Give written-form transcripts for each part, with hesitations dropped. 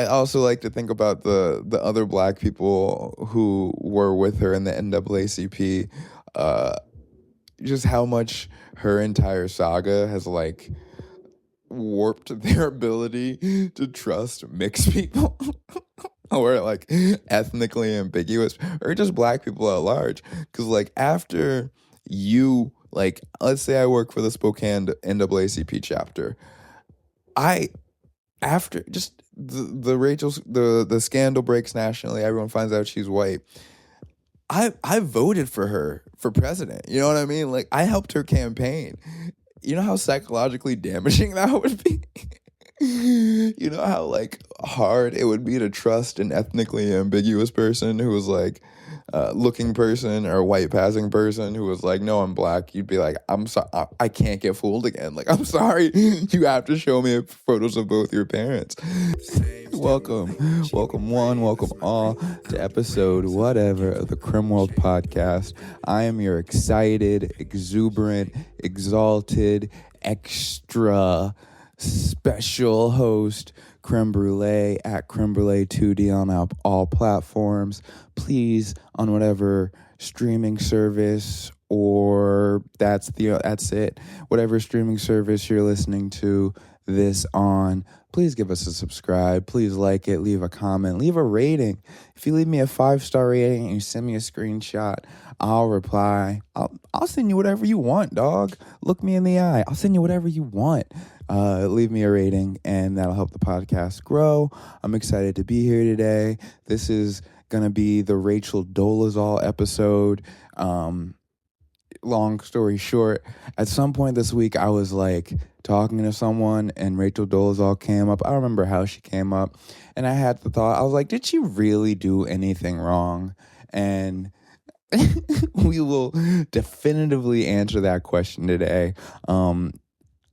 I also like to think about the other black people who were with her in the NAACP, uh, just how much her entire saga has like warped their ability to trust mixed people or like ethnically ambiguous or just black people at large. Because like after you like, let's say I work for the Spokane NAACP chapter, I after just the Rachel's the scandal breaks nationally, everyone finds out she's white. I voted for her for president. You know what I mean? Like I helped her campaign. You know how psychologically damaging that would be? You know how like hard it would be to trust an ethnically ambiguous person who was like looking person or white passing person who was like, no, I'm black. You'd be like, I'm sorry, I can't get fooled again. Like, I'm sorry, you have to show me photos of both your parents. Welcome one, welcome all to episode whatever of the Creme World Podcast. I am your excited, exuberant, exalted, extra special host, Creme Brulee at Creme Brulee 2D on all platforms. Please, on whatever streaming service or that's it, whatever streaming service you're listening to this on, please give us a subscribe. Please like it, leave a comment, leave a rating. If you leave me a 5-star rating and you send me a screenshot, I'll reply. I'll send you whatever you want, dog. Look me in the eye. I'll send you whatever you want. Leave me a rating, and that'll help the podcast grow. I'm excited to be here today. This is going to be the Rachel Dolezal episode. Long story short, at some point this week, I was like talking to someone, and Rachel Dolezal came up. I don't remember how she came up, and I had the thought, I was like, did she really do anything wrong? And we will definitively answer that question today.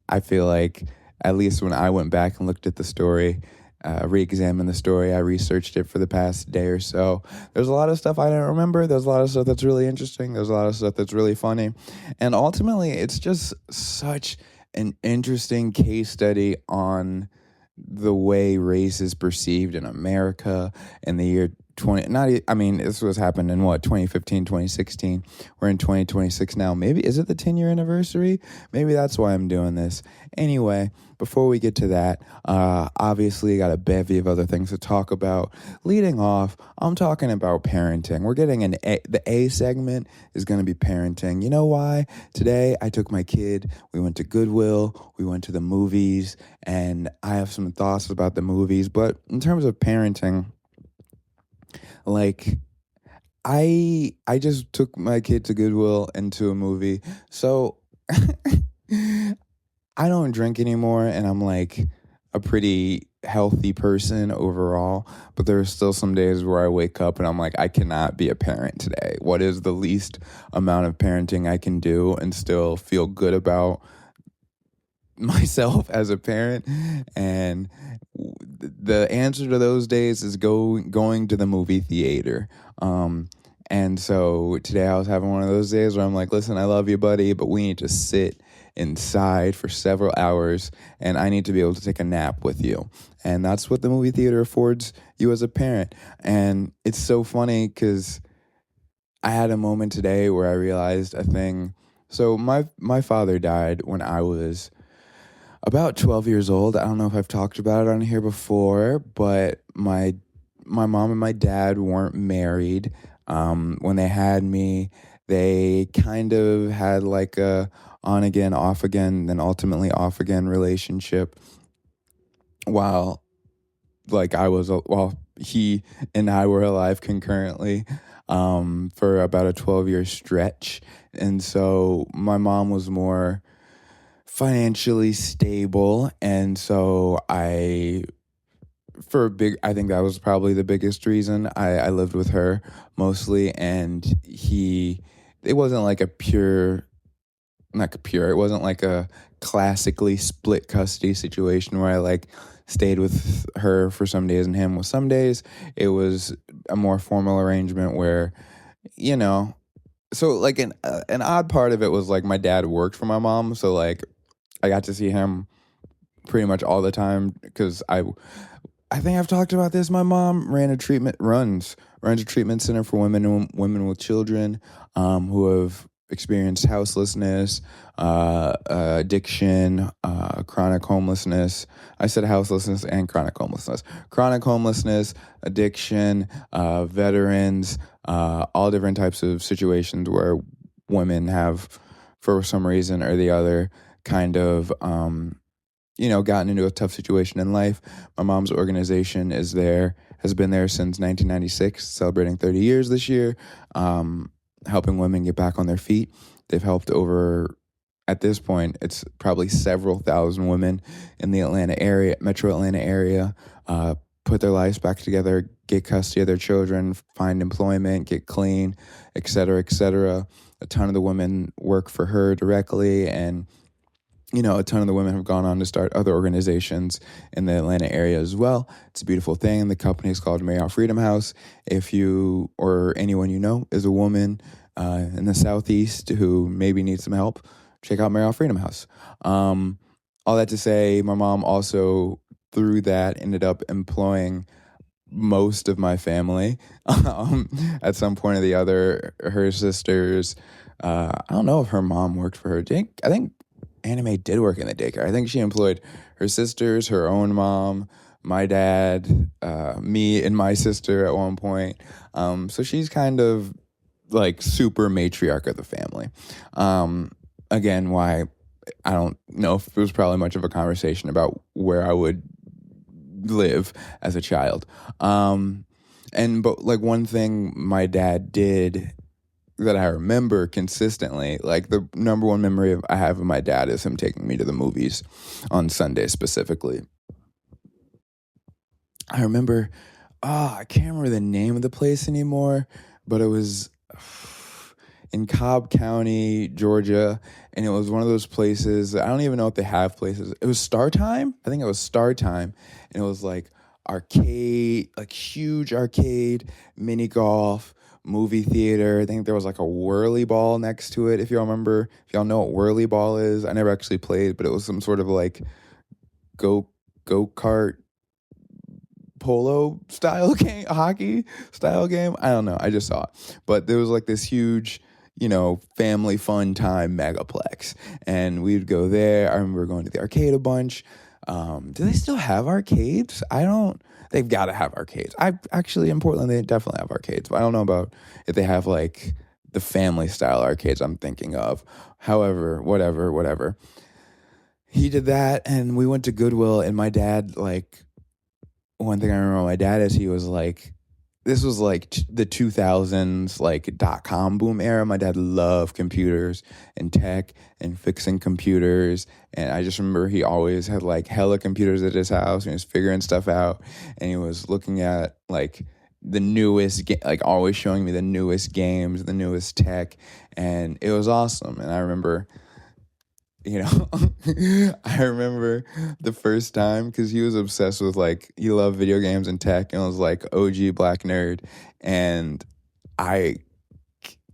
I feel like, at least when I went back and looked at the story, re-examined the story, I researched it for the past day or so. There's a lot of stuff I don't remember. There's a lot of stuff that's really interesting. There's a lot of stuff that's really funny. And ultimately, it's just such an interesting case study on the way race is perceived in America in the year this was happened in 2015, 2016. We're in 2026 now. Maybe, is it the 10-year anniversary? Maybe that's why I'm doing this. Anyway, before we get to that, obviously got a bevy of other things to talk about. Leading off, I'm talking about parenting. We're getting the A segment is going to be parenting. You know why? Today, I took my kid. We went to Goodwill. We went to the movies. And I have some thoughts about the movies. But in terms of parenting, like, I just took my kid to Goodwill and to a movie. So I don't drink anymore, and I'm like a pretty healthy person overall. But there are still some days where I wake up and I'm like, I cannot be a parent today. What is the least amount of parenting I can do and still feel good about myself as a parent? And the answer to those days is going to the movie theater. And so today I was having one of those days where I'm like, listen, I love you, buddy, but we need to sit inside for several hours, and I need to be able to take a nap with you. And that's what the movie theater affords you as a parent. And it's so funny because I had a moment today where I realized a thing. So my father died when I was about 12 years old. I don't know if I've talked about it on here before, but my mom and my dad weren't married. When they had me, they kind of had like a on again, off again, then ultimately off again relationship while he and I were alive concurrently for about a 12-year stretch. And so my mom was more financially stable, and so I think that was probably the biggest reason I lived with her mostly. And it wasn't like it wasn't like a classically split custody situation where I like stayed with her for some days and him with some days. It was a more formal arrangement where, so like an odd part of it was like my dad worked for my mom, so like I got to see him pretty much all the time because I think I've talked about this. My mom runs a treatment center for women with children who have experienced houselessness, addiction, chronic homelessness. I said houselessness and chronic homelessness, addiction, veterans, all different types of situations where women have, for some reason or the other, kind of gotten into a tough situation in life. My mom's organization has been there since 1996, celebrating 30 years this year, helping women get back on their feet. They've helped at this point, it's probably several thousand women in the metro Atlanta area, put their lives back together, get custody of their children, find employment, get clean, et cetera, et cetera. A ton of the women work for her directly, and a ton of the women have gone on to start other organizations in the Atlanta area as well. It's a beautiful thing. The company is called Marriott Freedom House. If you or anyone you know is a woman in the Southeast who maybe needs some help, check out Marriott Freedom House. All that to say, my mom also, through that, ended up employing most of my family at some point or the other. Her sisters, I don't know if her mom worked for her. I think Anime did work in the daycare. I think she employed her sisters, her own mom, my dad, me and my sister at one point. So she's kind of like super matriarch of the family. Again, why I don't know if it was probably much of a conversation about where I would live as a child. But like one thing my dad did that I remember consistently, like the number one memory I have of my dad is him taking me to the movies on Sunday specifically. I remember, I can't remember the name of the place anymore, but it was in Cobb County, Georgia, and it was one of those places, I don't even know if they have places. It was Star Time? I think it was Star Time, and it was like arcade, like huge arcade, mini golf, movie theater. I think there was like a whirly ball next to it, if y'all remember. If y'all know what whirly ball is. I never actually played, but it was some sort of like go-kart polo style game, hockey style game. I don't know. I just saw it. But there was like this huge, family fun time megaplex. And we'd go there. I remember going to the arcade a bunch. Do they still have arcades? They've got to have arcades. In Portland, they definitely have arcades, but I don't know about if they have like the family style arcades I'm thinking of. However, whatever. He did that, and we went to Goodwill, and my dad, like, one thing I remember my dad is he was like, this was like the 2000s, like .com boom era. My dad loved computers and tech and fixing computers. And I just remember he always had like hella computers at his house, and he was figuring stuff out. And he was looking at like the newest, like always showing me the newest games, the newest tech. And it was awesome. And I remember, I remember the first time, because he was obsessed with, like, he loved video games and tech, and was like OG black nerd. And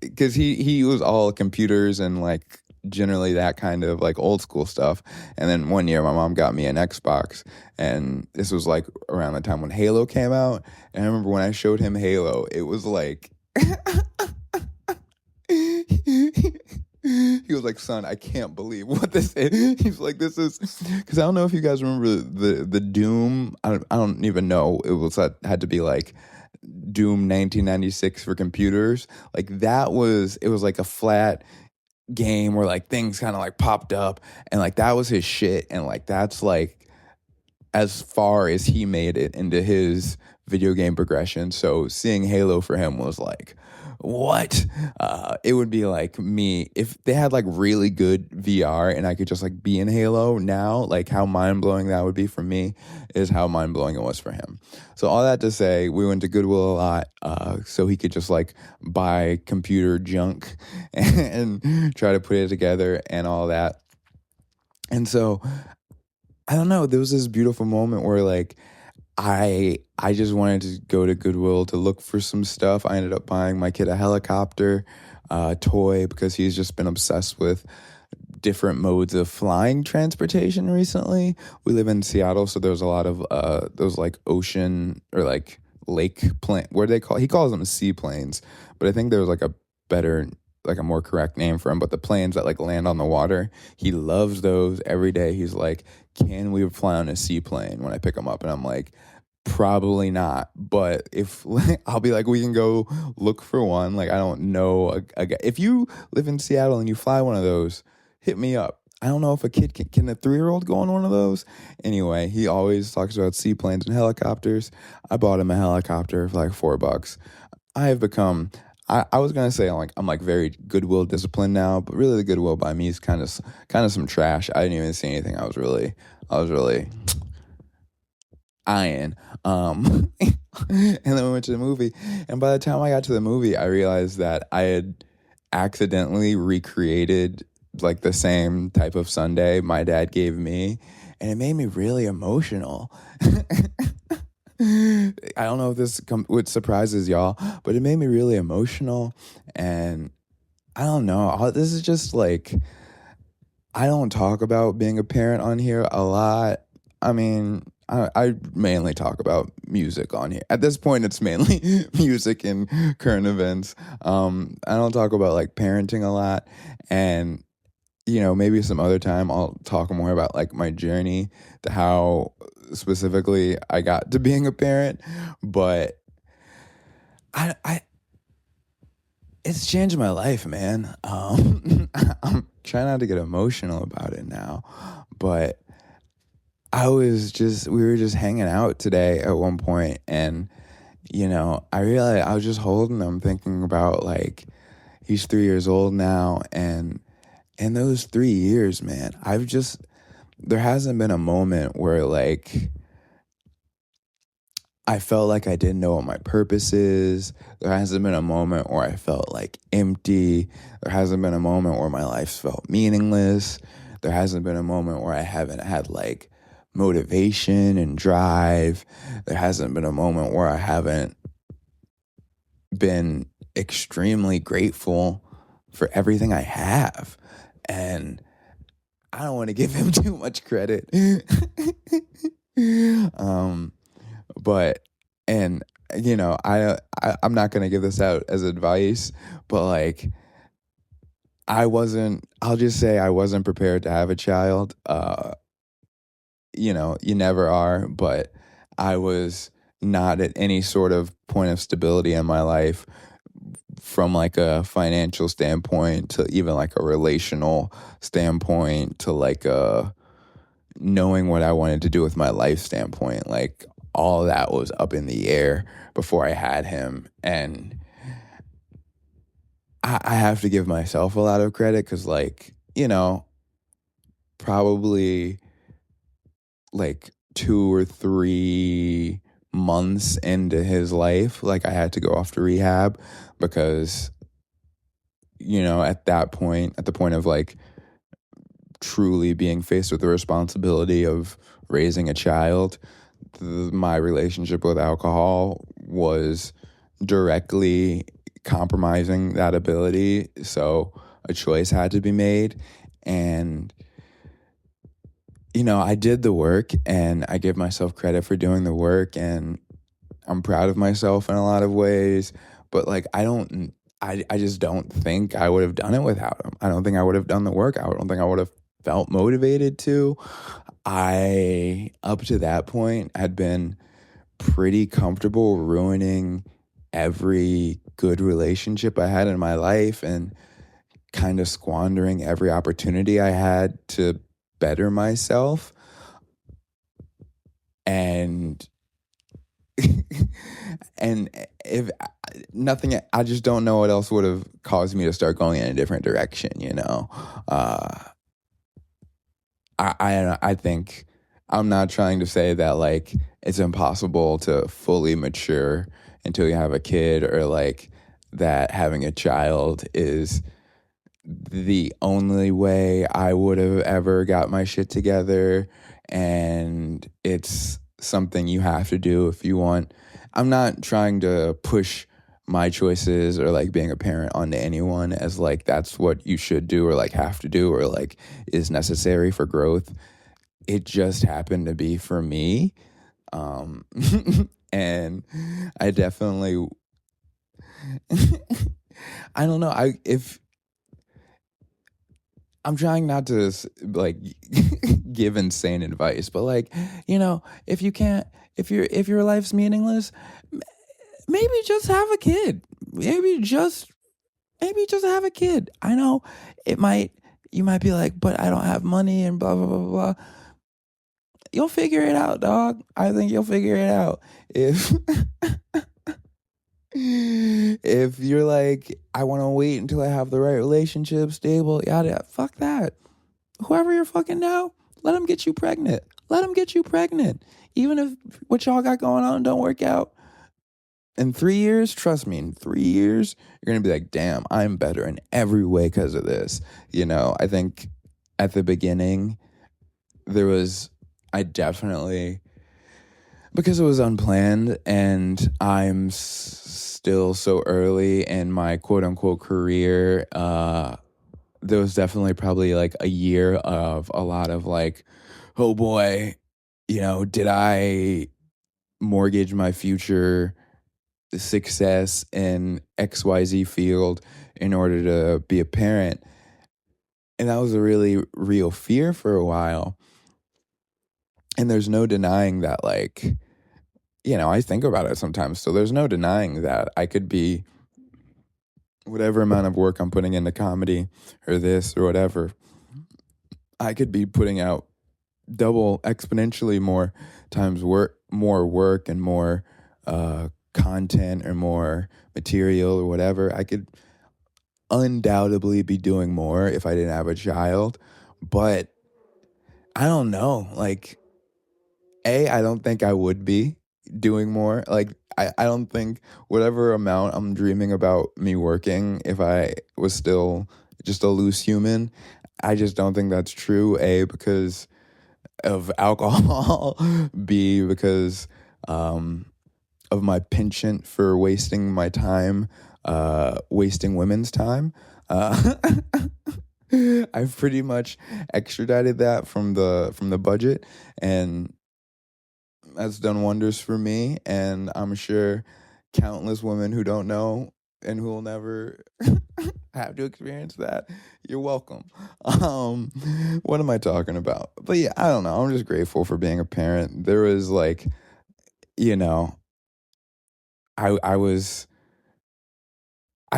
because he was all computers and like generally that kind of like old school stuff. And then one year my mom got me an Xbox, and this was like around the time when Halo came out. And I remember when I showed him Halo, it was like he was like, son, I can't believe what this is. He's like, this is, because I don't know if you guys remember the Doom. I don't even know. Had to be like Doom 1996 for computers. Like it was like a flat game where like things kind of like popped up, and like that was his shit. And like that's like as far as he made it into his video game progression. So seeing Halo for him was like, what? It would be like me if they had like really good VR and I could just like be in Halo now. Like how mind-blowing that would be for me is how mind-blowing it was for him. So all that to say, we went to Goodwill a lot, so he could just like buy computer junk and try to put it together and all that. And so I don't know, there was this beautiful moment where like I just wanted to go to Goodwill to look for some stuff. I ended up buying my kid a helicopter toy because he's just been obsessed with different modes of flying transportation recently. We live in Seattle, so there's a lot of those like ocean or like lake plane. What do they call? He calls them seaplanes, but I think there's like a better, like a more correct name for them. But the planes that like land on the water, he loves those every day. He's like, "Can we fly on a seaplane?" When I pick him up, and I'm like, probably not, but if I'll be like, we can go look for one. Like, I don't know a guy. If you live in Seattle and you fly one of those, hit me up. I don't know if a kid can a 3-year-old go on one of those? Anyway, he always talks about seaplanes and helicopters. I bought him a helicopter for like $4. I have become, I was gonna say I'm like very goodwill disciplined now, but really the goodwill by me is kind of some trash. I didn't even see anything. I was really eyeing. And then we went to the movie. And by the time I got to the movie, I realized that I had accidentally recreated like the same type of sundae my dad gave me. And it made me really emotional. I don't know if this what surprises y'all, but it made me really emotional. And I don't know. This is just like, I don't talk about being a parent on here a lot. I mean, I mainly talk about music on here. At this point, it's mainly music and current events. I don't talk about like parenting a lot. And, you know, maybe some other time I'll talk more about like my journey to how specifically I got to being a parent. But it's changed my life, man. I'm trying not to get emotional about it now, but we were just hanging out today at one point, and, you know, I realized I was just holding him, thinking about like, he's 3 years old now, and in those 3 years, man, there hasn't been a moment where like I felt like I didn't know what my purpose is. There hasn't been a moment where I felt like empty. There hasn't been a moment where my life felt meaningless. There hasn't been a moment where I haven't had like motivation and drive. There hasn't been a moment where I haven't been extremely grateful for everything I have. And I don't want to give him too much credit. But, and, you know, I'm not going to give this out as advice, but like, I'll just say I wasn't prepared to have a child. You know, you never are, but I was not at any sort of point of stability in my life, from like a financial standpoint to even like a relational standpoint to like a knowing what I wanted to do with my life standpoint. Like, all that was up in the air before I had him. And I have to give myself a lot of credit because, like, you know, probably like 2 or 3 months into his life, like, I had to go off to rehab because, you know, at the point of like truly being faced with the responsibility of raising a child, my relationship with alcohol was directly compromising that ability. So a choice had to be made. And, you know, I did the work, and I give myself credit for doing the work, and I'm proud of myself in a lot of ways. But like, I just don't think I would have done it without him. I don't think I would have done the work. I don't think I would have felt motivated to. Up to that point, had been pretty comfortable ruining every good relationship I had in my life and kind of squandering every opportunity I had to better myself. And and if nothing, I just don't know what else would have caused me to start going in a different direction, you know. I think, I'm not trying to say that like it's impossible to fully mature until you have a kid, or like that having a child is the only way I would have ever got my shit together, and it's something you have to do if you want. I'm not trying to push my choices or like being a parent onto anyone as like that's what you should do or like have to do or like is necessary for growth. It just happened to be for me. And I definitely I don't know. If I'm trying not to like give insane advice, but like, if you can't, if your life's meaningless, maybe just have a kid. Maybe just have a kid. I know you might be like, but I don't have money and blah blah blah blah. You'll figure it out, dog. I think you'll figure it out. If you're like, I want to wait until I have the right relationship, stable, yada, fuck that. Whoever you're fucking now, let them get you pregnant. Let them get you pregnant. Even if what y'all got going on don't work out. In 3 years, trust me, in 3 years, you're going to be like, damn, I'm better in every way because of this. I think at the beginning, I definitely, because it was unplanned and I'm still so early in my quote unquote career, there was definitely probably like a year of a lot of like, oh boy, did I mortgage my future success in XYZ field in order to be a parent? And that was a really real fear for a while. And there's no denying that, like, I think about it sometimes. So there's no denying that I could be whatever amount of work I'm putting into comedy or this or whatever. I could be putting out double exponentially more times more work and more content or more material or whatever. I could undoubtedly be doing more if I didn't have a child, but I don't know. Like, I don't think I would be doing more. Like, I don't think whatever amount I'm dreaming about me working, if I was still just a loose human, I just don't think that's true. A, because of alcohol. B, because of my penchant for wasting my time, wasting women's time. I've pretty much extradited that from the budget, and that's done wonders for me. And I'm sure countless women who don't know and who will never have to experience that. You're welcome. What am I talking about? But yeah, I don't know. I'm just grateful for being a parent. There was like, I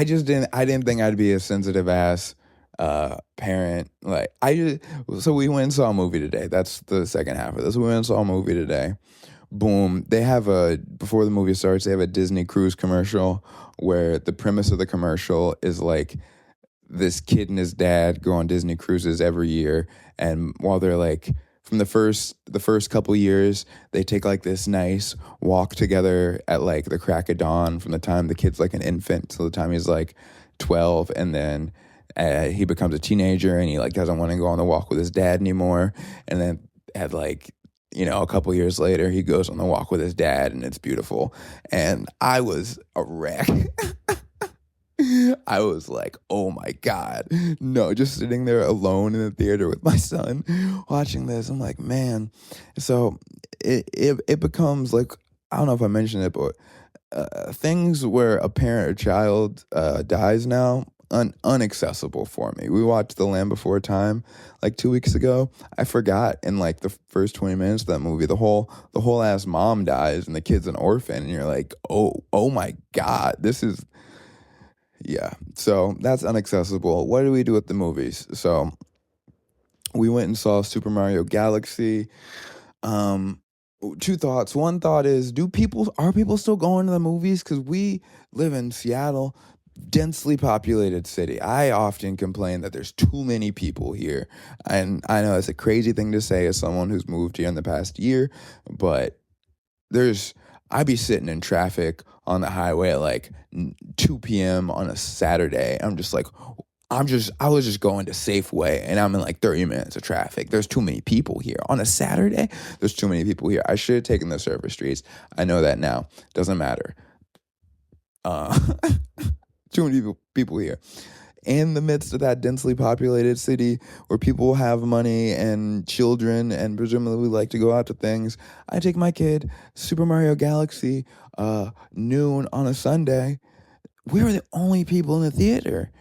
didn't think I'd be a sensitive ass parent. Like so we went and saw a movie today. That's the second half of this. We went and saw a movie today. Boom. They have before the movie starts, they have a Disney cruise commercial where the premise of the commercial is like this kid and his dad go on Disney cruises every year. And while they're like, from the first couple years, they take like this nice walk together at like the crack of dawn from the time the kid's like an infant till the time he's like 12. And then he becomes a teenager and he like doesn't want to go on the walk with his dad anymore. And then at like, a couple years later, he goes on the walk with his dad and it's beautiful. And I was a wreck. I was like, oh my God. No, just sitting there alone in the theater with my son watching this. I'm like, man. So it becomes like, I don't know if I mentioned it, but things where a parent or child dies now, unaccessible for me. We watched The Land Before Time like 2 weeks ago. I forgot in like the first 20 minutes of that movie, the whole ass mom dies and the kid's an orphan. And you're like, oh my God, this is... Yeah, so that's unaccessible. What do we do with the movies? So we went and saw Super Mario Galaxy. Two thoughts. One thought is, are people still going to the movies? Because we live in Seattle, densely populated city. I often complain that there's too many people here. And I know it's a crazy thing to say as someone who's moved here in the past year, but I'd be sitting in traffic on the highway at like 2 p.m. on a Saturday. I'm just like, I was just going to Safeway and I'm in like 30 minutes of traffic. There's too many people here. On a Saturday, there's too many people here. I should have taken the surface streets. I know that now. Doesn't matter. Uh, too many people here. In the midst of that densely populated city where people have money and children and presumably like to go out to things, I take my kid, Super Mario Galaxy, noon on a Sunday. We were the only people in the theater.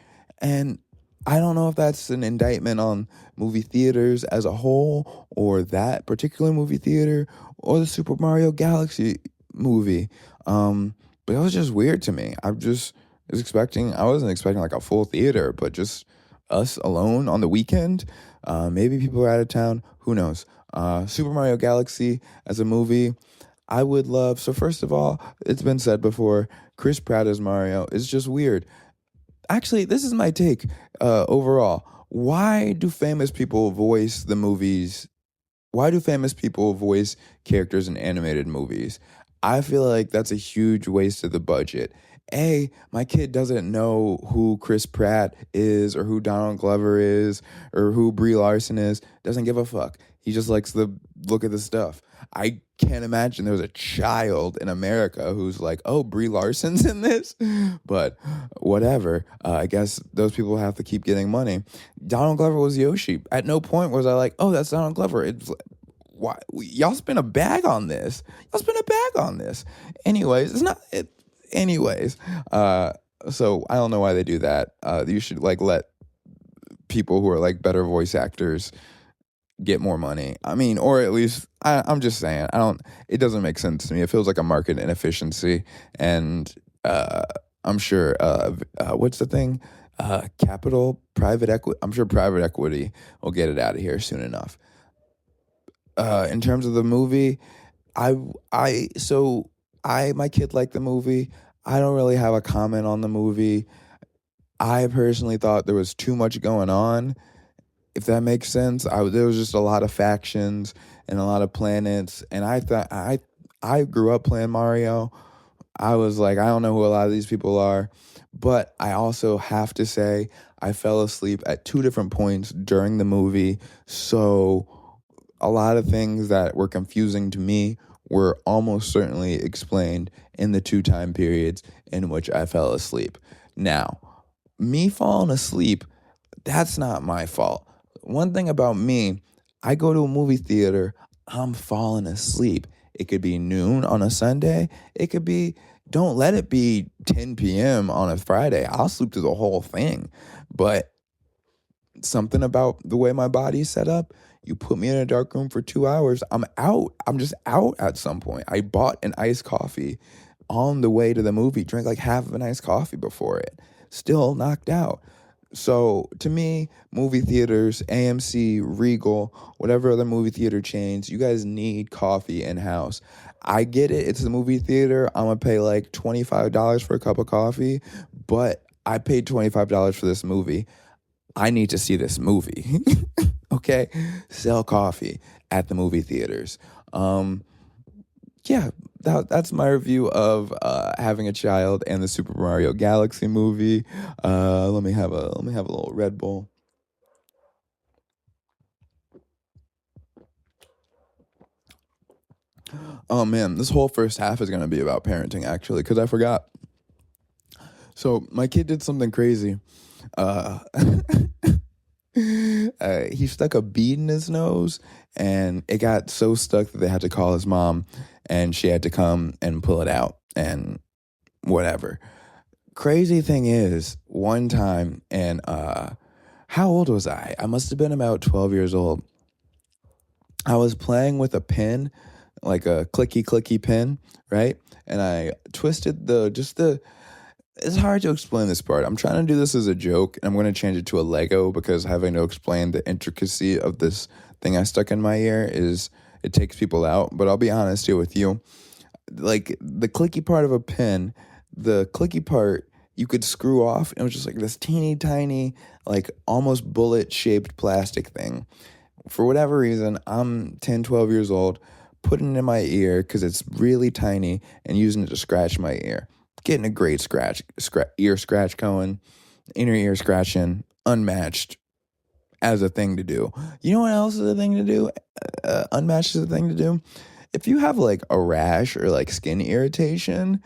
And I don't know if that's an indictment on movie theaters as a whole or that particular movie theater or the Super Mario Galaxy movie. But it was just weird to me. I wasn't expecting like a full theater, but just us alone on the weekend. Maybe people are out of town. Who knows? Super Mario Galaxy as a movie, I would love. So first of all, it's been said before, Chris Pratt as Mario is just weird. Actually, this is my take overall. Why do famous people voice the movies? Why do famous people voice characters in animated movies? I feel like that's a huge waste of the budget. My kid doesn't know who Chris Pratt is or who Donald Glover is or who Brie Larson is. Doesn't give a fuck. He just likes to look at the stuff. I can't imagine there's a child in America who's like, oh, Brie Larson's in this? But whatever. I guess those people have to keep getting money. Donald Glover was Yoshi. At no point was I like, oh, that's Donald Glover. It's why y'all spent a bag on this? Anyways, it's not it. Anyways, so I don't know why they do that. You should like let people who are like better voice actors get more money. I mean, or at least I'm just saying. It doesn't make sense to me. It feels like a market inefficiency, and I'm sure. What's the thing? Private equity. I'm sure private equity will get it out of here soon enough. In terms of the movie, my kid liked the movie. I don't really have a comment on the movie. I personally thought there was too much going on, if that makes sense. There was just a lot of factions and a lot of planets, and I thought I grew up playing Mario. I was like, I don't know who a lot of these people are, but I also have to say I fell asleep at 2 different points during the movie, so a lot of things that were confusing to me were almost certainly explained in the 2 time periods in which I fell asleep. Now, me falling asleep, that's not my fault. One thing about me, I go to a movie theater, I'm falling asleep. It could be noon on a Sunday. It could be, don't let it be 10 p.m. on a Friday. I'll sleep through the whole thing. But something about the way my body's set up, you put me in a dark room for 2 hours, I'm out. I'm just out at some point. I bought an iced coffee on the way to the movie, drank like half of an iced coffee before it, still knocked out. So to me, movie theaters, AMC, Regal, whatever other movie theater chains, you guys need coffee in-house. I get it. It's a movie theater. I'm going to pay like $25 for a cup of coffee, but I paid $25 for this movie. I need to see this movie. Okay? Sell coffee at the movie theaters. Yeah, that's my review of having a child and the Super Mario Galaxy movie. Let me have a little Red Bull. Oh man, this whole first half is gonna be about parenting actually, because I forgot. So my kid did something crazy. Uh, he stuck a bead in his nose, and it got so stuck that they had to call his mom, and she had to come and pull it out, and whatever. Crazy thing is, one time, and how old was I? I must have been about 12 years old. I was playing with a pin, like a clicky pin, right? And I twisted it's hard to explain this part. I'm trying to do this as a joke, and I'm going to change it to a Lego because having to explain the intricacy of this thing I stuck in my ear it takes people out. But I'll be honest here with you. Like, the clicky part of a pin, the clicky part, you could screw off, and it was just like this teeny tiny, like almost bullet-shaped plastic thing. For whatever reason, I'm 10, 12 years old, putting it in my ear because it's really tiny and using it to scratch my ear. Getting a great ear scratch going, inner ear scratching, unmatched as a thing to do. You know what else is a thing to do? Unmatched is a thing to do. If you have like a rash or like skin irritation,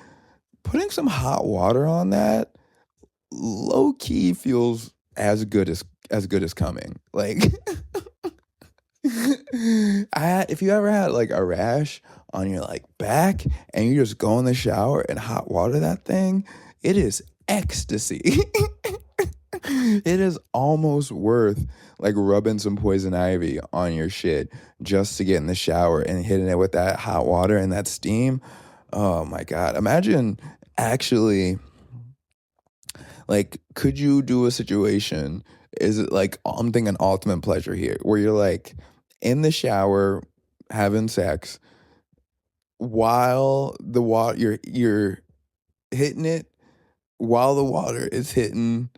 putting some hot water on that low key feels as good as coming. Like if you ever had like a rash on your like back and you just go in the shower and hot water that thing, it is ecstasy. It is almost worth like rubbing some poison ivy on your shit just to get in the shower and hitting it with that hot water and that steam. Oh my God. Imagine actually, like, could you do a situation? Is it like, I'm thinking ultimate pleasure here, where you're like in the shower having sex while the water, you're hitting it while the water is hitting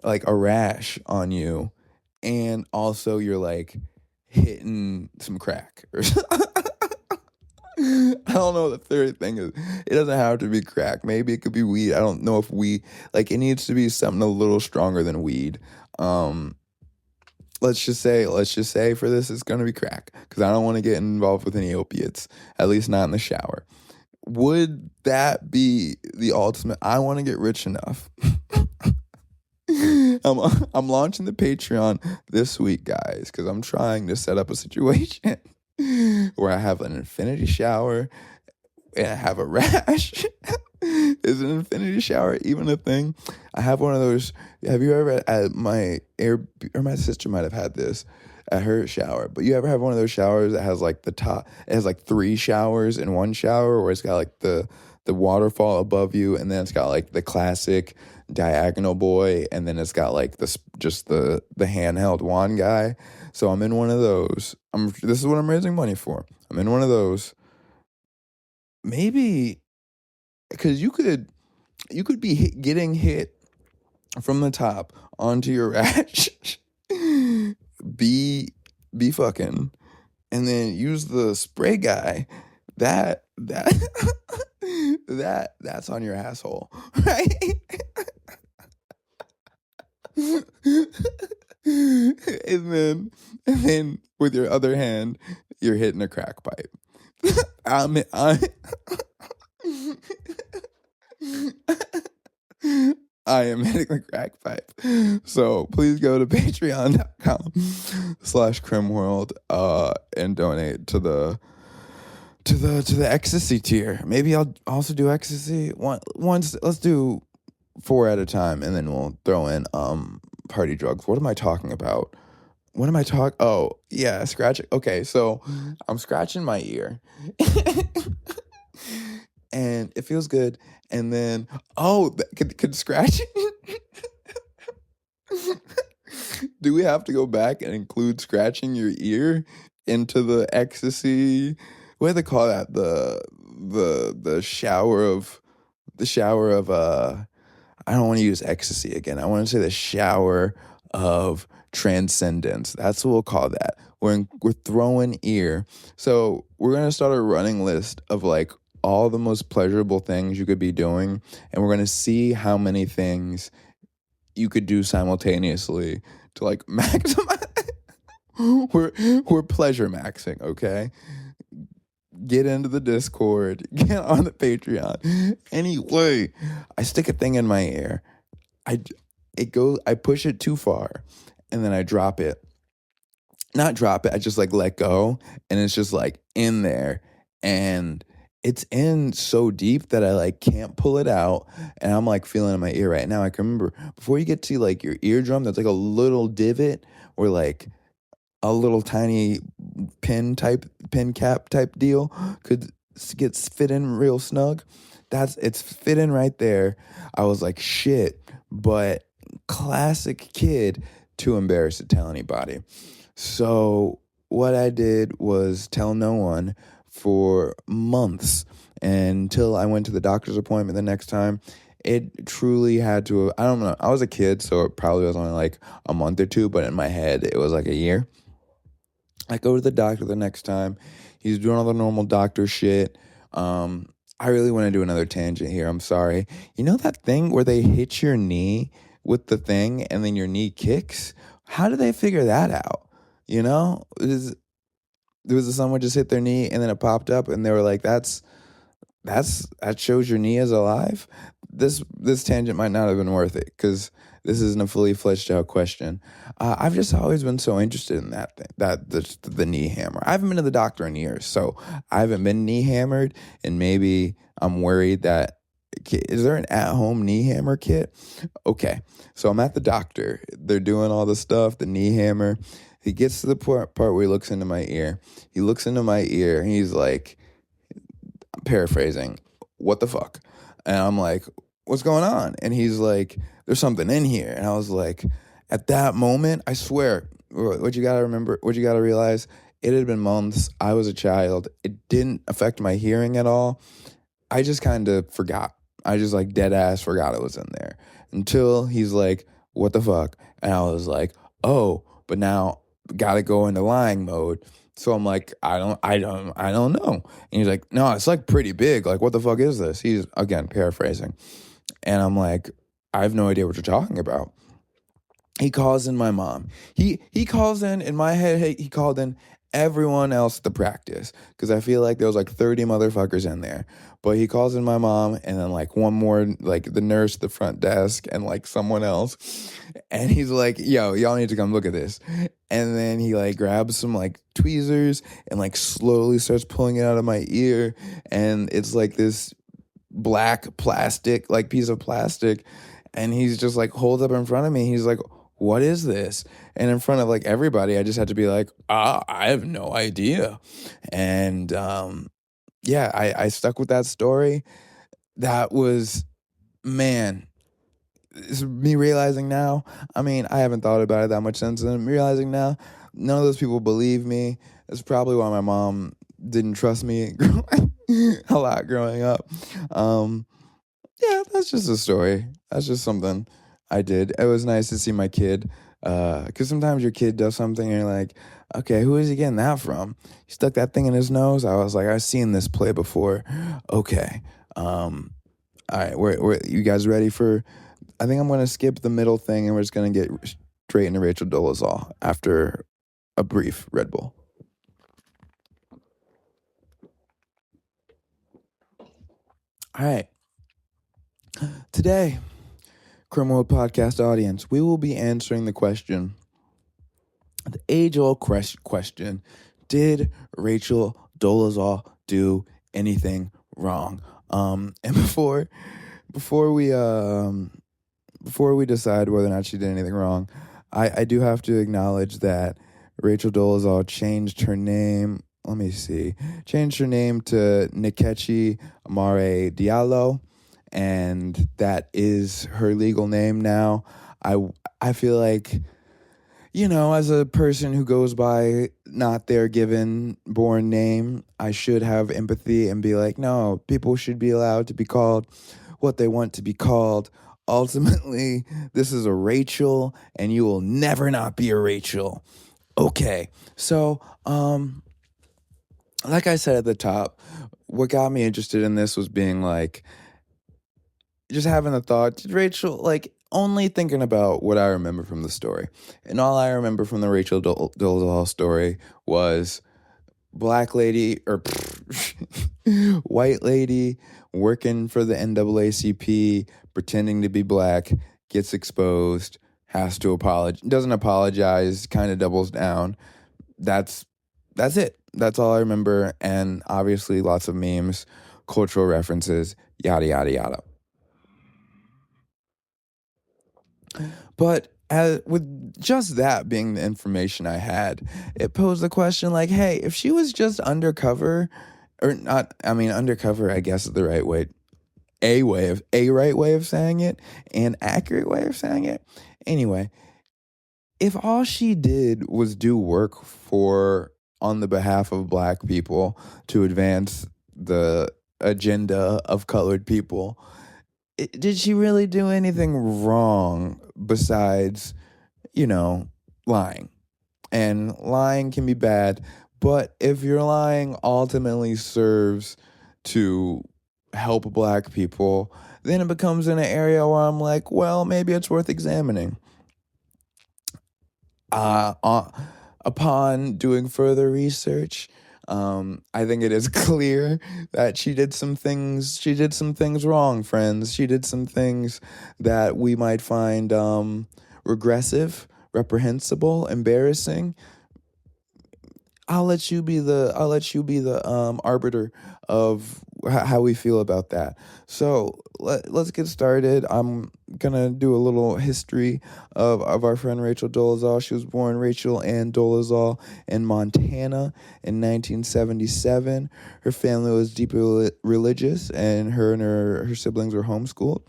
like a rash on you, and also you're like hitting some crack or I don't know what the third thing is. It doesn't have to be crack. Maybe it could be weed. I don't know if weed, like, it needs to be something a little stronger than weed. Let's just say for this it's gonna be crack because I don't want to get involved with any opiates, at least not in the shower. Would that be the ultimate? I want to get rich enough. I'm launching the Patreon this week, guys, because I'm trying to set up a situation where I have an infinity shower and I have a rash. Is an infinity shower even a thing? I have one of those. Have you ever at my or my sister might have had this at her shower, but you ever have one of those showers that has like the top, it has like 3 showers in one shower, where it's got like the waterfall above you, and then it's got like the classic diagonal boy, and then it's got like this just the handheld wand guy. So I'm in one of those. This is what I'm raising money for. I'm in one of those. Maybe because you could be getting hit from the top onto your rash. be fucking, and then use the spray guy. That's on your asshole, right? and then with your other hand, you're hitting a crack pipe. I am hitting the crack pipe. So please go to patreon.com/Creme World and donate to the ecstasy tier. Maybe I'll also do ecstasy once. Let's do 4 at a time, and then we'll throw in party drugs. What am I talking about? Oh yeah, scratching. Okay, so I'm scratching my ear. And it feels good. And then, could scratching? Do we have to go back and include scratching your ear into the ecstasy? What do they call that? The shower of I don't want to use ecstasy again. I want to say the shower of transcendence. That's what we'll call that. We're throwing ear. So we're gonna start a running list of like all the most pleasurable things you could be doing, and we're gonna see how many things you could do simultaneously to like maximize. we're pleasure maxing, okay? Get into the Discord, get on the Patreon. Anyway, I stick a thing in my ear. I push it too far, and then I drop it. Not drop it, I just like let go, and it's just like in there, and it's in so deep that I like can't pull it out, and I'm like feeling in my ear right now. I can remember before you get to like your eardrum, there's like a little divot or like a little tiny pin cap type deal could get fit in real snug. It's fit in right there. I was like, shit, but classic kid, too embarrassed to tell anybody. So what I did was tell no one for months until I went to the doctor's appointment the next time. It truly had to, I don't know, I was a kid, so it probably was only like a month or 2, but in my head, it was like a year. I go to the doctor the next time. He's doing all the normal doctor shit. I really want to do another tangent here. I'm sorry. You know that thing where they hit your knee with the thing and then your knee kicks? How do they figure that out? You know? There was someone just hit their knee and then it popped up and they were like, that's that shows your knee is alive. This tangent might not have been worth it because this isn't a fully fleshed out question. I've just always been so interested in that thing, that the knee hammer. I haven't been to the doctor in years, so I haven't been knee hammered, and maybe I'm worried that is there an at-home knee hammer kit? Okay, so I'm at the doctor. They're doing all the stuff, the knee hammer. He gets to the part where he looks into my ear. He looks into my ear, and he's like, paraphrasing, what the fuck? And I'm like, what's going on? And he's like, there's something in here. And I was like, at that moment, I swear, what you gotta remember, what you gotta realize, it had been months. I was a child. It didn't affect my hearing at all. I just kind of forgot. I just like dead ass forgot it was in there until he's like, what the fuck? And I was like, oh, but now gotta go into lying mode. So I'm like, I don't know. And he's like, no, it's like pretty big. Like, what the fuck is this? He's again paraphrasing. And I'm like, I have no idea what you're talking about. He calls in my mom. He calls in my head, he called in everyone else at the practice because I feel like there was like 30 motherfuckers in there. But he calls in my mom and then like one more, like the nurse at the front desk and like someone else. And he's like, yo, y'all need to come look at this. And then he like grabs some like tweezers and like slowly starts pulling it out of my ear. And it's like this black plastic, like piece of plastic. And he's just like holds up in front of me. He's like, what is this? And in front of like everybody, I just had to be like, I have no idea. And yeah, I stuck with that story. That was, man, it's me realizing now. I mean, I haven't thought about it that much since then. I'm realizing now, none of those people believe me. That's probably why my mom didn't trust me a lot growing up. Yeah, that's just a story. That's just something I did. It was nice to see my kid, because sometimes your kid does something and you're like, okay, who is he getting that from? He stuck that thing in his nose. I was like, I've seen this play before. Okay. All right, we're you guys ready for, I think I'm going to skip the middle thing and we're just going to get straight into Rachel Dolezal after a brief Red Bull. All right. Today, Creme World Podcast audience, we will be answering the question, the age-old question, did Rachel Dolezal do anything wrong? And before we decide whether or not she did anything wrong, I do have to acknowledge that Rachel Dolezal changed her name. Let me see. Changed her name to Nkechi Amare Diallo, and that is her legal name now. I feel like, you know, as a person who goes by not their given born name, I should have empathy and be like, no, people should be allowed to be called what they want to be called. Ultimately, this is a Rachel, and you will never not be a Rachel. Okay, so, like I said at the top, what got me interested in this was being like, just having the thought, did Rachel, like, only thinking about what I remember from the story. And all I remember from the Rachel Dolezal story was black lady, or white lady working for the NAACP, pretending to be black, gets exposed, has to apologize, doesn't apologize, kind of doubles down. That's it. That's all I remember. And obviously lots of memes, cultural references, yada, yada, yada. But with just that being the information I had, it posed the question like, hey, if she was just undercover, or not, I mean, undercover, I guess is the right way, a right way of saying it, an accurate way of saying it. Anyway, if all she did was do work on the behalf of black people to advance the agenda of colored people, did she really do anything wrong besides, you know, lying? And lying can be bad, but if your lying ultimately serves to help black people, then it becomes in an area where I'm like, well, maybe it's worth examining. Upon doing further research, I think it is clear that she did some things. She did some things wrong, friends. She did some things that we might find regressive, reprehensible, embarrassing. I'll let you be the arbiter of how we feel about that. So let's get started. I'm gonna do a little history of our friend Rachel Dolezal. She was born Rachel Ann Dolezal in Montana in 1977. Her family was deeply religious, and her siblings were homeschooled.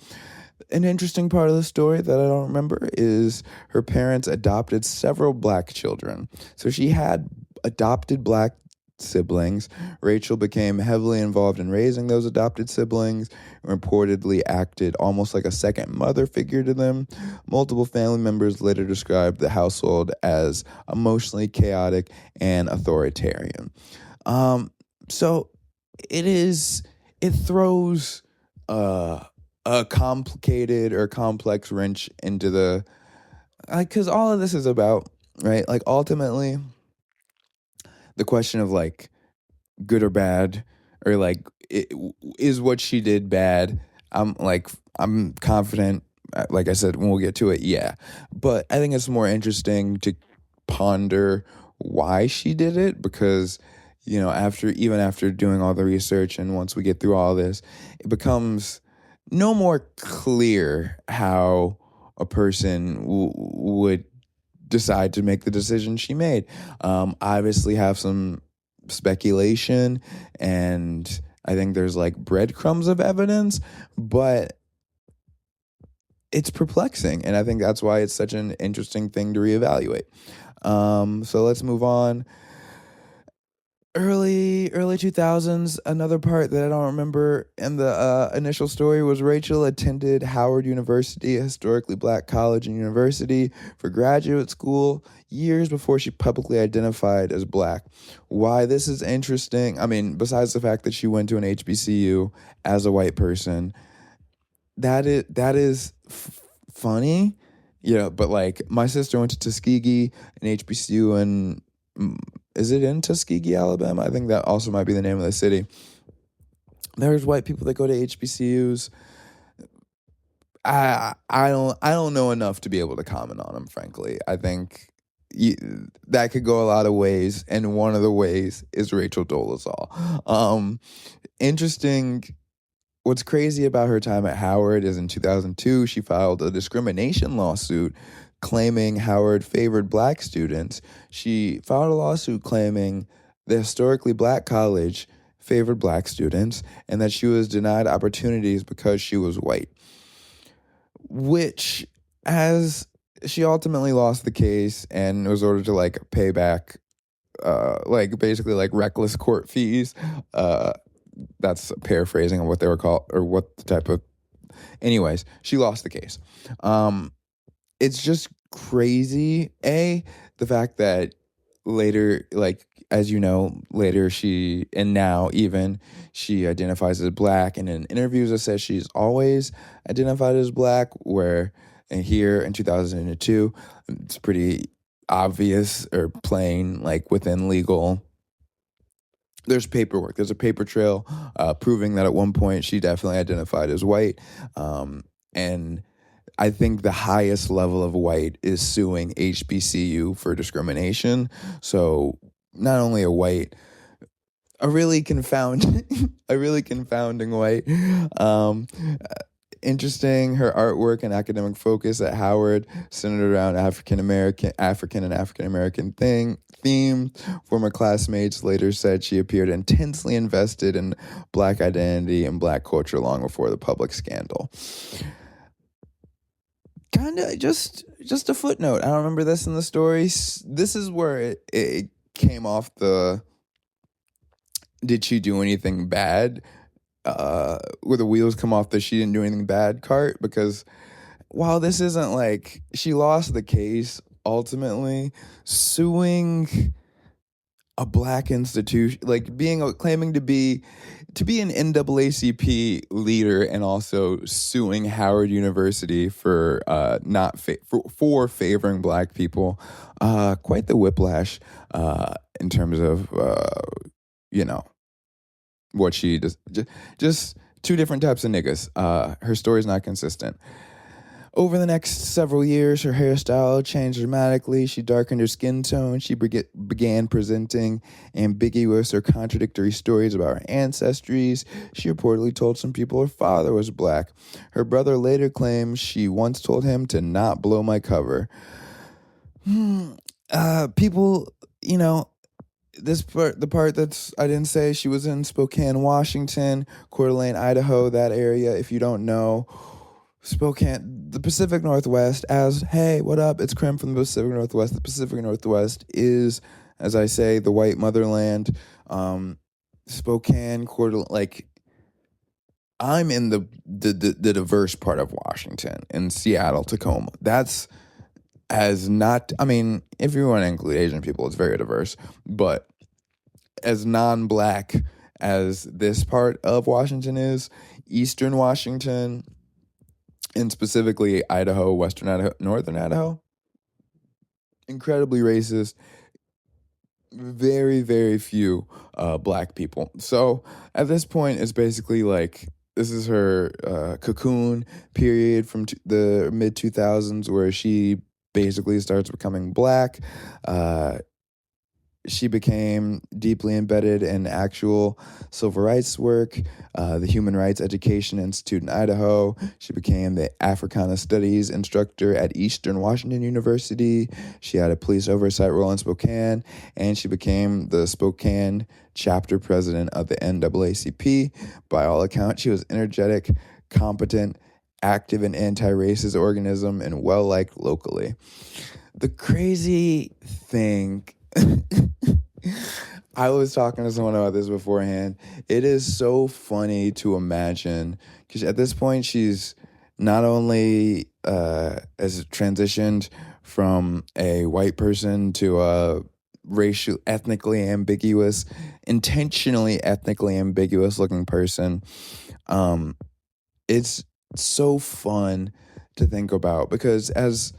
An interesting part of the story that I don't remember is her parents adopted several black children. So she had adopted black siblings. Rachel became heavily involved in raising those adopted siblings, and reportedly acted almost like a second mother figure to them. Multiple family members later described the household as emotionally chaotic and authoritarian. So it throws a complicated or complex wrench into the, because all of this is about, right, like ultimately the question of like good or bad, or like is what she did bad. I'm confident, like I said, when we'll get to it, yeah, but I think it's more interesting to ponder why she did it, because after doing all the research, and once we get through all this, it becomes no more clear how a person would decide to make the decision she made. Obviously have some speculation, and I think there's like breadcrumbs of evidence, but it's perplexing, and I think that's why it's such an interesting thing to reevaluate. So let's move on. Early 2000s, another part that I don't remember in the initial story was Rachel attended Howard University, a historically black college and university, for graduate school years before she publicly identified as black. Why this is interesting, I mean, besides the fact that she went to an HBCU as a white person, that is funny. Yeah, but like my sister went to Tuskegee, an HBCU, and is it in Tuskegee, Alabama? I think that also might be the name of the city. There's white people that go to HBCUs. I don't know enough to be able to comment on them, frankly. I think that could go a lot of ways, and one of the ways is Rachel Dolezal. Interesting. What's crazy about her time at Howard is in 2002, she filed a discrimination lawsuit claiming Howard favored black students. She filed a lawsuit claiming the historically black college favored black students and that she was denied opportunities because she was white, which, as she ultimately lost the case and was ordered to like pay back basically like reckless court fees. That's paraphrasing of what they were called, or what the type of, anyways, she lost the case. It's just crazy, the fact that later, like, as you know, later she identifies as black, and in interviews it says she's always identified as black, where and here in 2002 it's pretty obvious or plain, like within legal, there's paperwork, there's a paper trail proving that at one point she definitely identified as white. And I think the highest level of white is suing HBCU for discrimination. So not only a really confounding white. Interesting, her artwork and academic focus at Howard centered around African and African American theme. Former classmates later said she appeared intensely invested in black identity and black culture long before the public scandal. Kind of just a footnote. I don't remember this in the story. This is where it came off the did she do anything bad? Where the wheels come off the she didn't do anything bad cart, because while this isn't like she lost the case, ultimately suing a black institution, like claiming to be an NAACP leader and also suing Howard University for for favoring black people, quite the whiplash in terms of you know, what she just two different types of niggas. Her story's not consistent. Over the next several years, her hairstyle changed dramatically. She darkened her skin tone. She began presenting ambiguous or contradictory stories about her ancestries. She reportedly told some people her father was black. Her brother later claimed she once told him to not blow my cover. People, the part that's I didn't say, she was in Spokane, Washington, Coeur d'Alene, Idaho, that area. If you don't know, Spokane, the Pacific Northwest, hey, what up? It's Creme from the Pacific Northwest. The Pacific Northwest is, as I say, the white motherland. Spokane, Coeur d'Alene, like, I'm in the diverse part of Washington, in Seattle, Tacoma. That's if you want to include Asian people, it's very diverse, but as non-black as this part of Washington is, Eastern Washington, and specifically Idaho, Western Idaho, Northern Idaho, incredibly racist, very, very few black people. So at this point, it's basically like, this is her cocoon period from the mid-2000s, where she basically starts becoming black. She became deeply embedded in actual civil rights work, the Human Rights Education Institute in Idaho. She became the Africana Studies instructor at Eastern Washington University. She had a police oversight role in Spokane, and she became the Spokane chapter president of the NAACP. By all accounts, she was energetic, competent, active and anti-racist organism, and well-liked locally. The crazy thing, I was talking to someone about this beforehand. It is so funny to imagine, because at this point she's not only has transitioned from a white person to a intentionally ethnically ambiguous looking person. It's so fun to think about, because as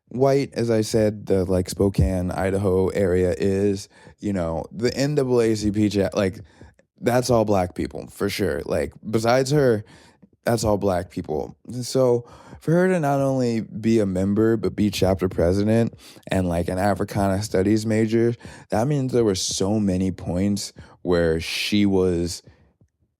white, as I said, the like Spokane, Idaho area is, the NAACP, like, that's all black people for sure. Like, besides her, that's all black people. So for her to not only be a member, but be chapter president and like an Africana studies major, that means there were so many points where she was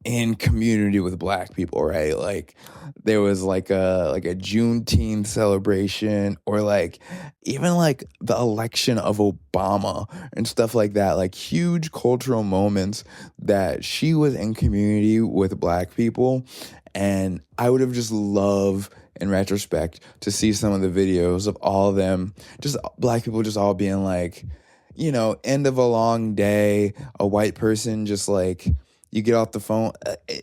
in community with black people, right? Like, there was like a Juneteenth celebration, or like even like the election of Obama and stuff like that, like huge cultural moments that she was in community with black people. And I would have just loved, in retrospect, to see some of the videos of all of them, just black people just all being like, end of a long day, a white person just like, you get off the phone,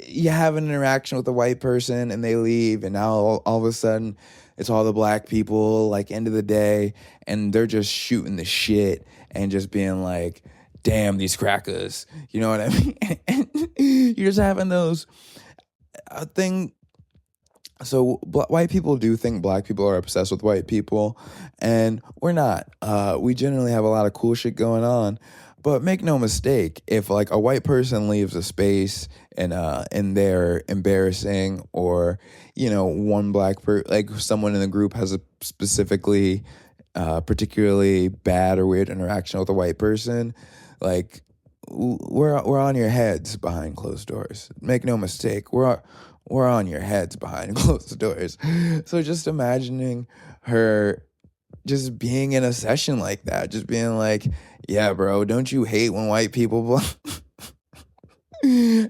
you have an interaction with a white person and they leave, and now all of a sudden it's all the black people, like, end of the day, and they're just shooting the shit and just being like, damn, these crackers, you know what I mean? And you're just having those thing. So white people do think black people are obsessed with white people, and we're not. We generally have a lot of cool shit going on. But make no mistake, if like a white person leaves a space and they're embarrassing, or one black like someone in the group has a specifically particularly bad or weird interaction with a white person, like, we're on your heads behind closed doors. Make no mistake, we're on your heads behind closed doors. So just imagining her just being in a session like that, just being like, yeah, bro, don't you hate when white people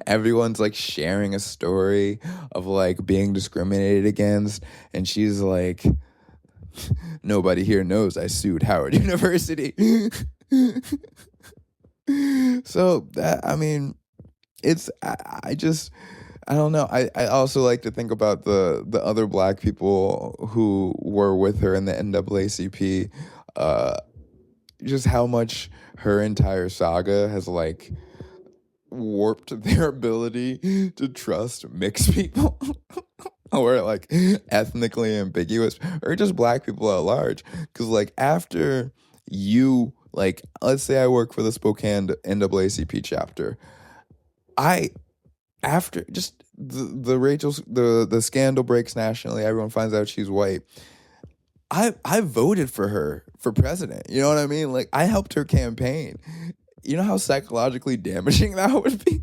everyone's like sharing a story of like being discriminated against, and she's like, nobody here knows I sued Howard University. So that, I don't know. I also like to think about the other black people who were with her in the NAACP, just how much her entire saga has like warped their ability to trust mixed people or like ethnically ambiguous, or just black people at large. Because like after you Like, let's say I work for the Spokane NAACP chapter. After just the scandal breaks nationally, everyone finds out she's white. I voted for her for president. You know what I mean? Like, I helped her campaign. You know how psychologically damaging that would be?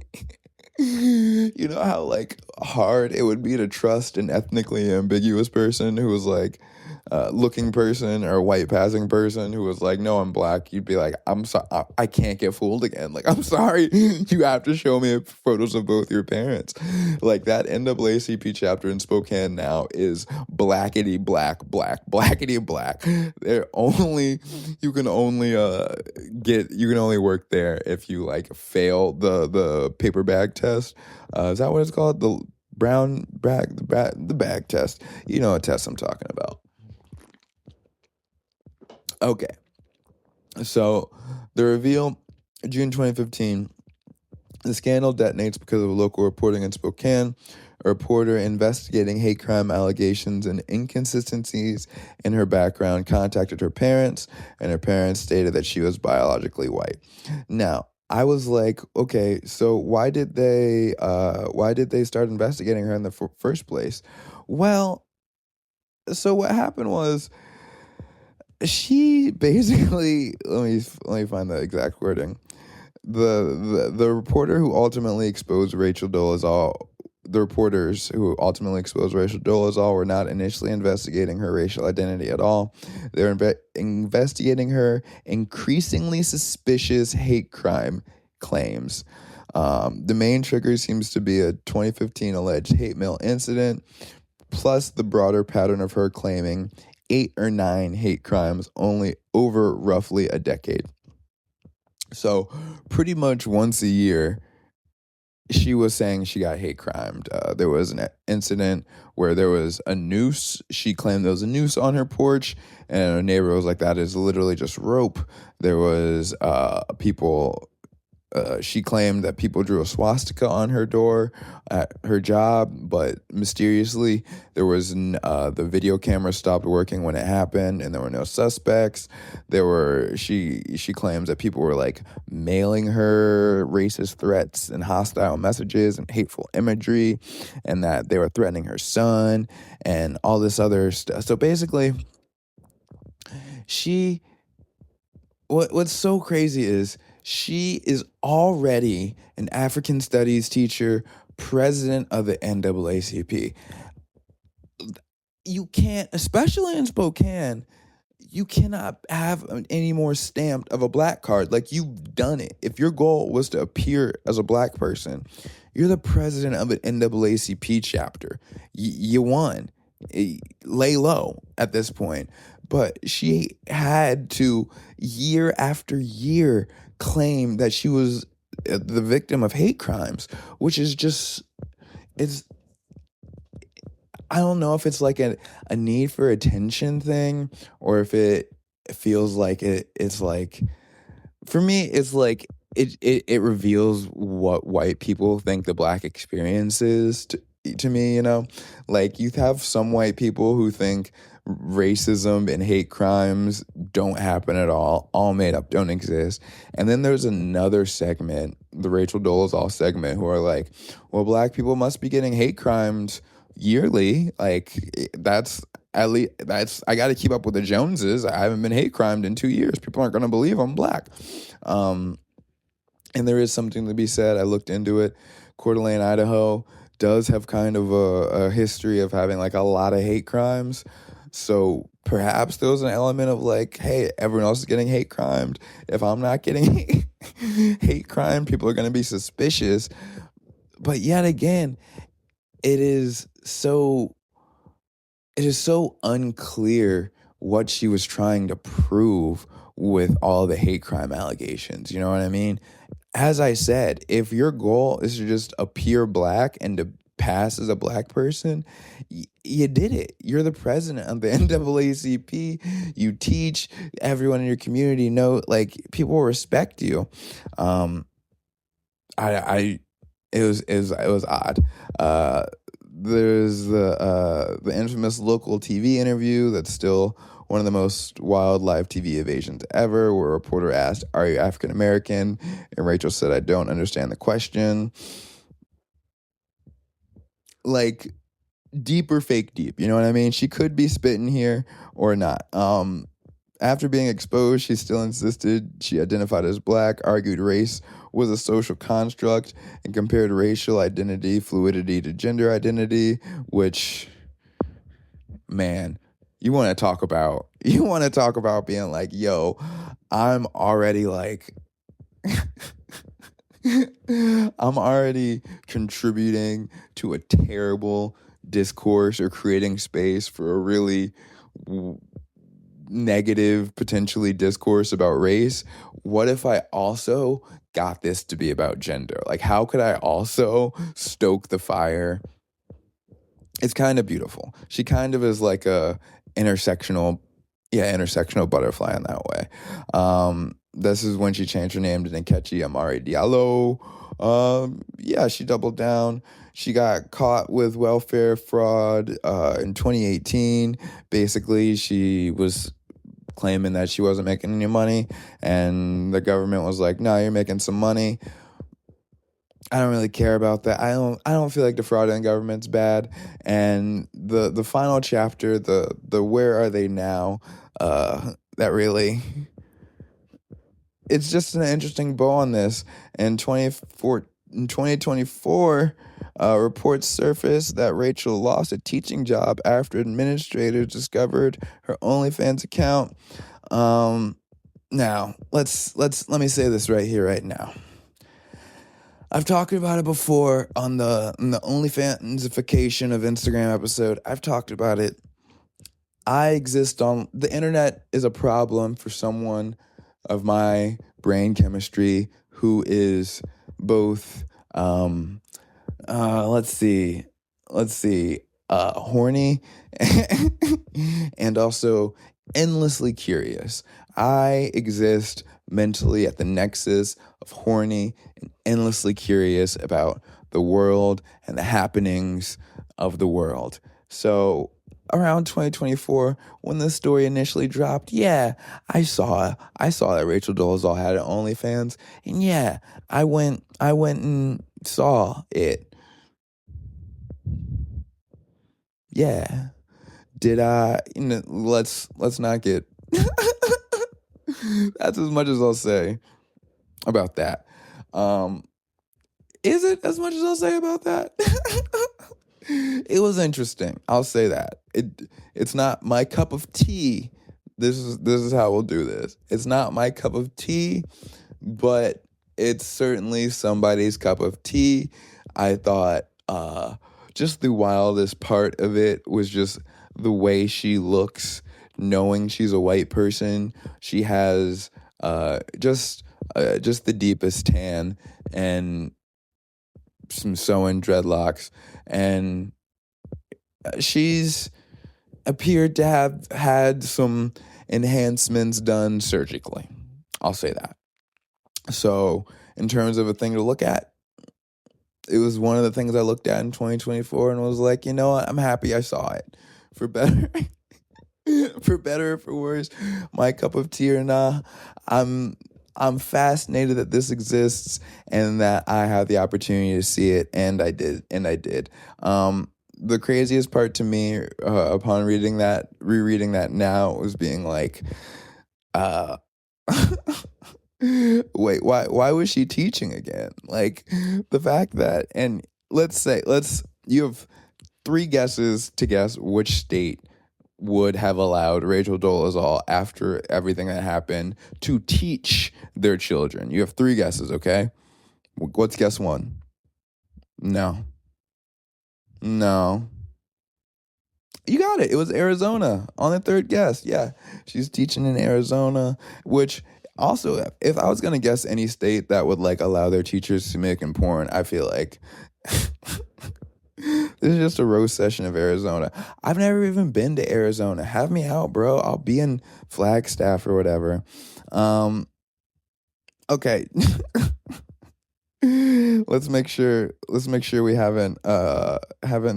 You know how, like, hard it would be to trust an ethnically ambiguous person who was like looking person or a white passing person who was like, no, I'm black. You'd be like, I'm sorry, I can't get fooled again. Like, I'm sorry, you have to show me photos of both your parents. Like, that NAACP chapter in Spokane now is blackety black, blackety black. You can only work there if you like fail the paper bag test. Is that what it's called? The brown bag, the bag test. You know what test I'm talking about. Okay, so the reveal, June 2015, the scandal detonates because of local reporting in Spokane. A reporter investigating hate crime allegations and inconsistencies in her background contacted her parents, and her parents stated that she was biologically white. Now, I was like, okay, so why did they start investigating her in the first place? Well, so what happened was, she basically, let me find the exact wording. The reporter who ultimately exposed Rachel Dolezal, the reporters who ultimately exposed Rachel Dolezal were not initially investigating her racial identity at all. They were investigating her increasingly suspicious hate crime claims. The main trigger seems to be a 2015 alleged hate mail incident, plus the broader pattern of her claiming 8 or 9 hate crimes only over roughly a decade. So pretty much once a year, she was saying she got hate crimed. There was an incident where there was a noose. She claimed there was a noose on her porch, and a neighbor was like, that is literally just rope. There was people... she claimed that people drew a swastika on her door at her job, but mysteriously the video camera stopped working when it happened, and there were no suspects. She claims that people were like mailing her racist threats and hostile messages and hateful imagery, and that they were threatening her son and all this other stuff. So basically, what's so crazy is, she is already an African studies teacher, president of the NAACP. You can't, especially in Spokane, you cannot have any more stamped of a black card. Like, you've done it. If your goal was to appear as a black person, you're the president of an NAACP chapter. You won. Lay low at this point. But she had to, year after year, claim that she was the victim of hate crimes, which is just, I don't know if it's like a need for attention thing, or if it feels like it's like, for me, it's like it reveals what white people think the black experience is to me, you know? Like, you have some white people who think racism and hate crimes don't happen at all made up, don't exist. And then there's another segment, the Rachel Dolezal segment, who are like, well, black people must be getting hate crimes yearly. Like, that's at least, I got to keep up with the Joneses. I haven't been hate crimed in 2 years. People aren't going to believe I'm black. And there is something to be said. I looked into it. Coeur d'Alene, Idaho does have kind of a history of having like a lot of hate crimes. So perhaps there was an element of like, hey, everyone else is getting hate crimed. If I'm not getting hate crime, people are going to be suspicious. But yet again, it is so unclear what she was trying to prove with all the hate crime allegations. You know what I mean? As I said, if your goal is to just appear black and to pass as a black person, you did it. You're the president of the NAACP. You teach, everyone in your community know, like, people respect you. It was odd. There's the infamous local TV interview that's still one of the most wild live TV evasions ever, where a reporter asked, "Are you African American?" And Rachel said, "I don't understand the question." Like, deep or fake deep, you know what I mean? She could be spitting here or not. After being exposed, she still insisted she identified as black, argued race was a social construct, and compared racial identity fluidity to gender identity, which, man, you want to talk about being like, yo, I'm already like I'm already contributing to a terrible discourse or creating space for a really negative, potentially, discourse about race. What if I also got this to be about gender? Like, how could I also stoke the fire? It's kind of beautiful. She kind of is like a intersectional butterfly in that way. This is when she changed her name to Nkechi Amari Diallo. She doubled down. She got caught with welfare fraud in 2018. Basically, she was claiming that she wasn't making any money, and the government was like, "No, you're making some money." I don't really care about that. I don't feel like defrauding the government's bad. And the final chapter, the where are they now? That really, it's just an interesting bow on this. In 2024, reports surfaced that Rachel lost a teaching job after administrators discovered her OnlyFans account. Now, let me say this right here, right now. I've talked about it before on the OnlyFansification of Instagram episode. I've talked about it. I exist on the internet is a problem for someone of my brain chemistry who is both horny and also endlessly curious. I exist mentally at the nexus of horny and endlessly curious about the world and the happenings of the world. So around 2024, when this story initially dropped, I saw that Rachel Dolezal had an OnlyFans, and I went and saw it. Yeah. Did I? Let's not get. That's as much as I'll say about that. Is it as much as I'll say about that? It was interesting. I'll say that. It's not my cup of tea. This is how we'll do this. It's not my cup of tea, but it's certainly somebody's cup of tea. I thought just the wildest part of it was just the way she looks, knowing she's a white person. She has just the deepest tan and some sewn dreadlocks, and she's appeared to have had some enhancements done surgically. I'll say that. So in terms of a thing to look at, it was one of the things I looked at in 2024 and was like, you know what? I'm happy I saw it. For better, for better or for worse, my cup of tea or not, I'm fascinated that this exists and that I have the opportunity to see it, and I did. The craziest part to me, upon rereading that now, was being like, wait, why was she teaching again? Like, the fact that, and you have 3 guesses to guess which state would have allowed Rachel Dolezal, after everything that happened, to teach their children. You have 3 guesses, okay? What's guess 1? No. You got it. It was Arizona on the 3rd guess. Yeah, she's teaching in Arizona, which also, if I was going to guess any state that would like allow their teachers to make porn, I feel like this is just a roast session of Arizona. I've never even been to Arizona. Have me out, bro. I'll be in Flagstaff or whatever. Okay. Let's make sure we haven't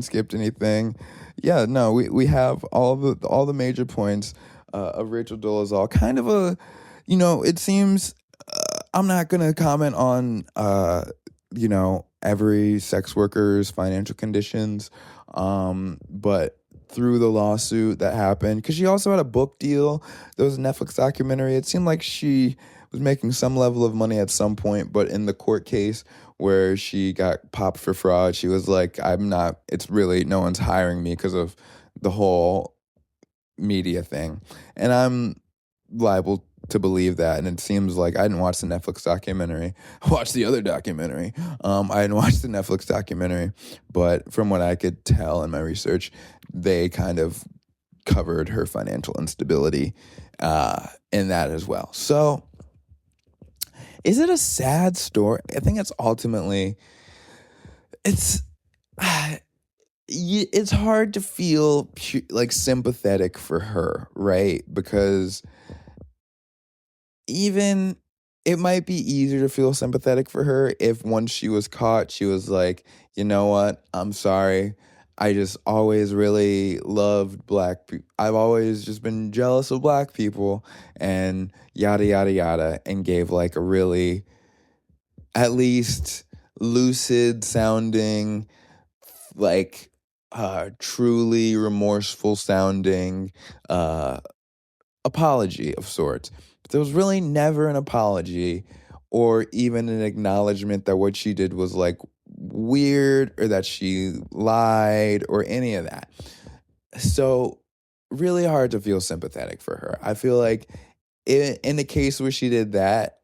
skipped anything. Yeah, no, we have all the major points. of Rachel Dolezal. Kind of a, it seems, I'm not going to comment on, every sex worker's financial conditions, but through the lawsuit that happened, because she also had a book deal. There was a Netflix documentary. It seemed like she was making some level of money at some point, but in the court case where she got popped for fraud, she was like, it's really, no one's hiring me because of the whole media thing. And I'm liable to believe that. And it seems like I didn't watch the Netflix documentary. I watched the other documentary. I didn't watch the Netflix documentary, but from what I could tell in my research, they kind of covered her financial instability in that as well. So is it a sad story? I think it's ultimately, it's hard to feel like sympathetic for her, right? Because even it might be easier to feel sympathetic for her if once she was caught, she was like, you know what? I'm sorry. I just always really loved black people. I've always just been jealous of black people and yada, yada, yada, and gave like a really, at least lucid sounding, like truly remorseful sounding apology of sorts. But there was really never an apology or even an acknowledgement that what she did was like weird or that she lied or any of that. So really hard to feel sympathetic for her. I feel like in the case where she did that,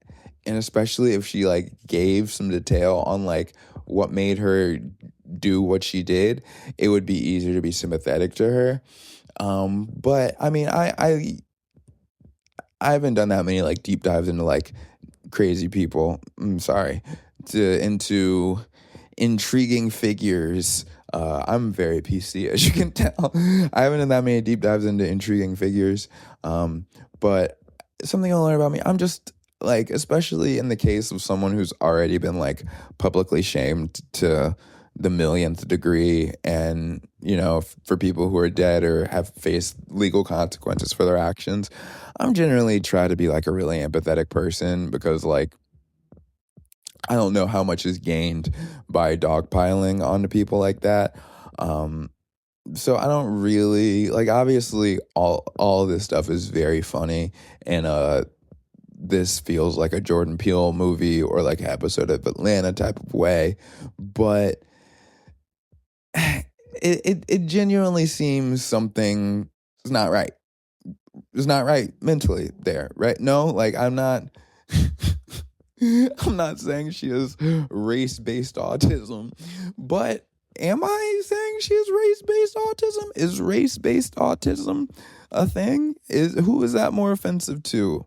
and especially if she like gave some detail on like what made her do what she did, it would be easier to be sympathetic to her. But I mean, I haven't done that many like deep dives into like crazy people. Into intriguing figures. I'm very PC, as you can tell. I haven't done that many deep dives into intriguing figures. But something to learn about me, I'm just like, especially in the case of someone who's already been like publicly shamed to the millionth degree, and for people who are dead or have faced legal consequences for their actions, I'm generally try to be like a really empathetic person, because like I don't know how much is gained by dogpiling onto people like that. So I don't really like, obviously all this stuff is very funny, and this feels like a Jordan Peele movie or like an episode of Atlanta type of way, but it genuinely seems something is not right. It's not right mentally there, right? No, like I'm not I'm not saying she has race-based autism, but am I saying she has race-based autism? Is race-based autism a thing? Who is that more offensive to?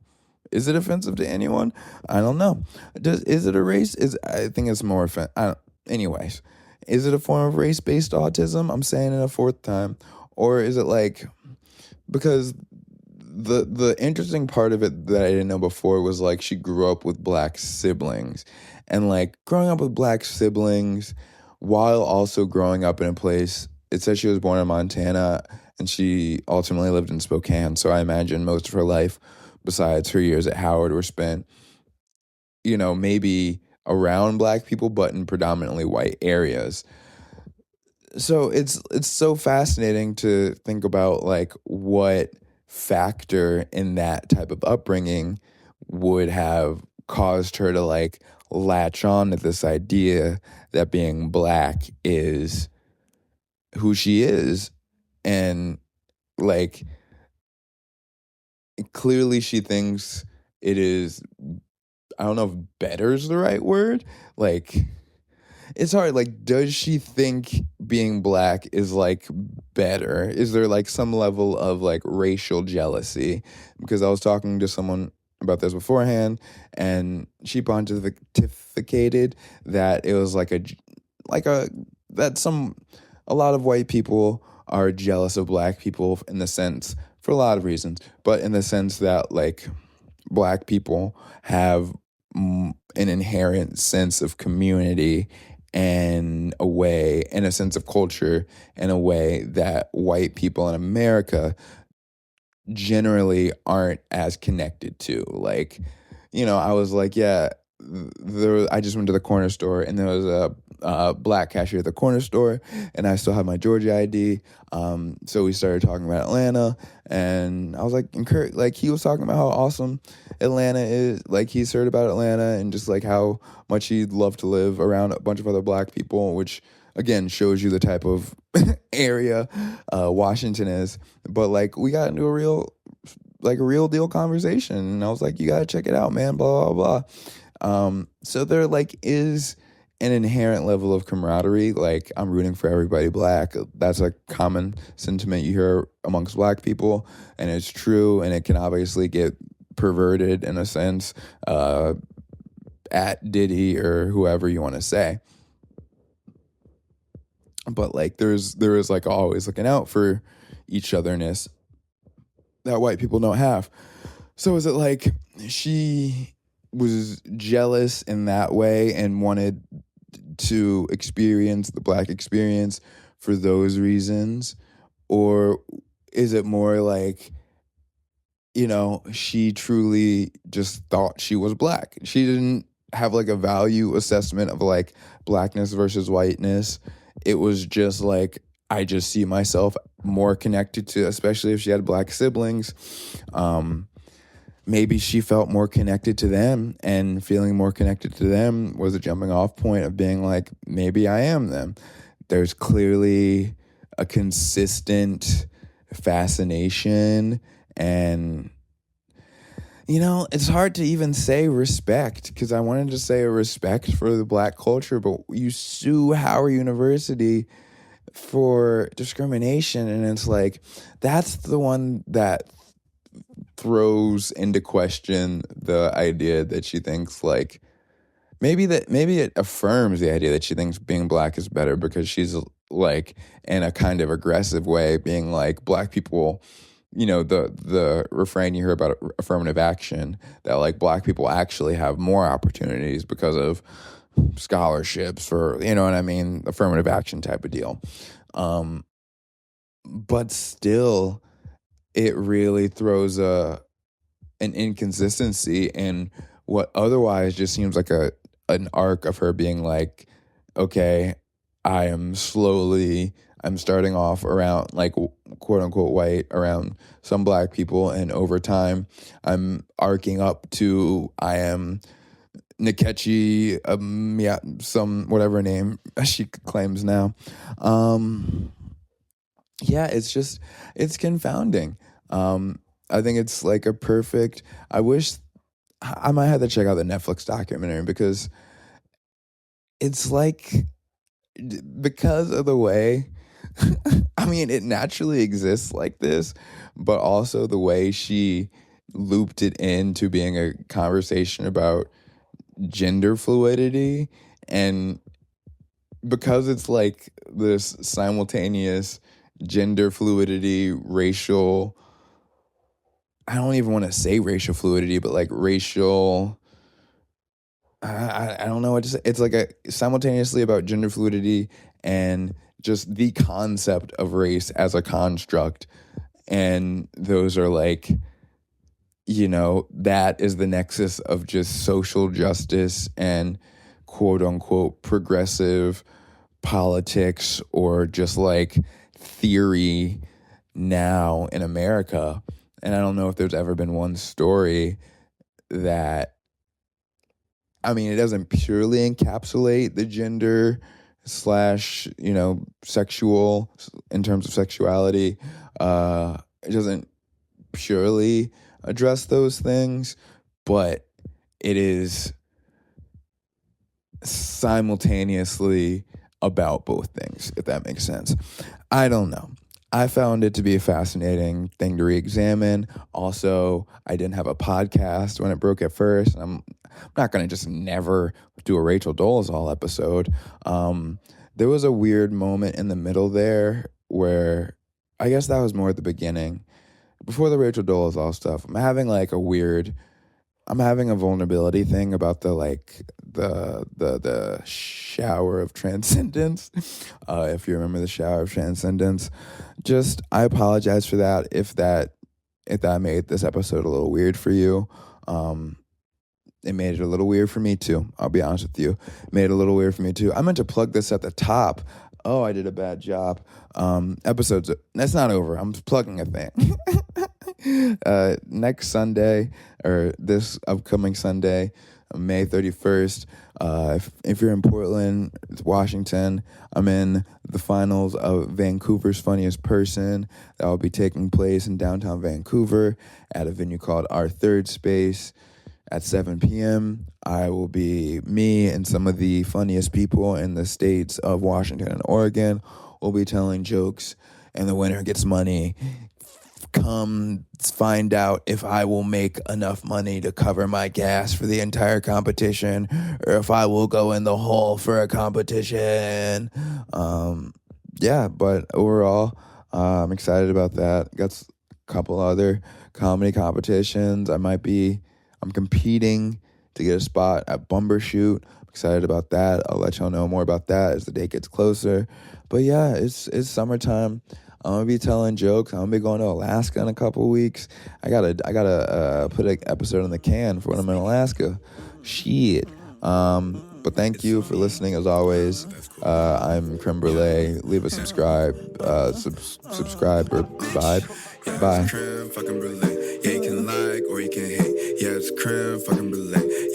Is it offensive to anyone? I don't know. Is it a race? I think it's more offensive. Anyways, is it a form of race-based autism? I'm saying it a fourth time. Or is it like, because the interesting part of it that I didn't know before was like she grew up with black siblings, and like growing up with black siblings while also growing up in a place, it says she was born in Montana and she ultimately lived in Spokane. So I imagine most of her life, besides her years at Howard, were spent, maybe around black people, but in predominantly white areas. So it's so fascinating to think about like what factor in that type of upbringing would have caused her to like latch on to this idea that being black is who she is. And like clearly she thinks it is, I don't know if better is the right word. Like it's hard. Like, does she think being black is like better? Is there like some level of like racial jealousy? Because I was talking to someone about this beforehand, and she pontificated that it was a lot of white people are jealous of black people in the sense, for a lot of reasons, but in the sense that like black people have an inherent sense of community and a sense of culture in a way that white people in America generally aren't as connected to. Like, I was like, yeah, I just went to the corner store and there was a black cashier at the corner store, and I still had my Georgia ID. So we started talking about Atlanta, and I was like, like he was talking about how awesome Atlanta is. Like he's heard about Atlanta and just like how much he'd love to live around a bunch of other black people, which again shows you the type of area Washington is. But like we got into a real deal conversation, and I was like, you gotta check it out, man, blah blah blah. So there like is an inherent level of camaraderie. Like I'm rooting for everybody black. That's a common sentiment you hear amongst black people, and it's true, and it can obviously get perverted in a sense at Diddy or whoever you want to say. But like there is like always looking out for each otherness that white people don't have. So is it like she was jealous in that way and wanted to experience the black experience for those reasons? Or is it more like, she truly just thought she was black? She didn't have like a value assessment of like blackness versus whiteness. It was just like, I just see myself more connected to, especially if she had black siblings. Maybe she felt more connected to them, and feeling more connected to them was a jumping off point of being like, maybe I am them. There's clearly a consistent fascination, and it's hard to even say respect, because I wanted to say a respect for the black culture, but you sue Howard University for discrimination, and it's like, that's the one that throws into question the idea that she thinks like maybe it affirms the idea that she thinks being black is better, because she's like in a kind of aggressive way being like, black people, the refrain you hear about affirmative action, that like black people actually have more opportunities because of scholarships, or what I mean, affirmative action type of deal. But still, it really throws an inconsistency in what otherwise just seems like an arc of her being like, okay, I'm starting off around like quote unquote white around some black people, and over time I'm arcing up to I am Nkechi, some whatever name she claims now. It's confounding. I think it's like a perfect, I wish, I might have to check out the Netflix documentary, because it's like, because of the way, I mean, it naturally exists like this, but also the way she looped it into being a conversation about gender fluidity, and because it's like this simultaneous gender fluidity, racial, I don't even want to say racial fluidity, but like racial, I don't know what to say. It's like a simultaneously about gender fluidity and just the concept of race as a construct. And those are like, that is the nexus of just social justice and quote unquote progressive politics, or just like theory now in America. And I don't know if there's ever been one story that, I mean, it doesn't purely encapsulate the gender / sexual, in terms of sexuality. It doesn't purely address those things, but it is simultaneously about both things, if that makes sense. I don't know. I found it to be a fascinating thing to re-examine. Also, I didn't have a podcast when it broke at first. I'm not going to just never do a Rachel Dolezal episode. There was a weird moment in the middle there where, I guess that was more at the beginning. Before the Rachel Dolezal stuff, I'm having a vulnerability thing about the shower of transcendence. If you remember the shower of transcendence, I apologize for that if that if that made this episode a little weird for you. It made it a little weird for me too. I'll be honest with you. It made it a little weird for me too. I meant to plug this at the top. Oh, I did a bad job. Episodes, that's not over. I'm plugging a thing. Next Sunday, or this upcoming Sunday, May 31st, if you're in Portland, Washington, I'm in the finals of Vancouver's Funniest Person. That will be taking place in downtown Vancouver at a venue called Our Third Space at 7 p.m. I will be, me and some of the funniest people in the states of Washington and Oregon will be telling jokes, and the winner gets money. Come find out if I will make enough money to cover my gas for the entire competition, or if I will go in the hole for a competition. Yeah, but overall, I'm excited about that. Got a couple other comedy competitions. I'm competing to get a spot at Bumbershoot. I'm excited about that. I'll let y'all know more about that as the date gets closer. But yeah, it's summertime. I'm gonna be telling jokes. I'm gonna be going to Alaska in a couple weeks. I gotta put an episode in the can for when I'm in Alaska. Shit. But thank you for listening as always. I'm Creme Brulee. Leave a subscribe or vibe. Bye. Creme fucking brulee. Yeah, you can like or you can hate. Yeah, it's creme fucking brulee.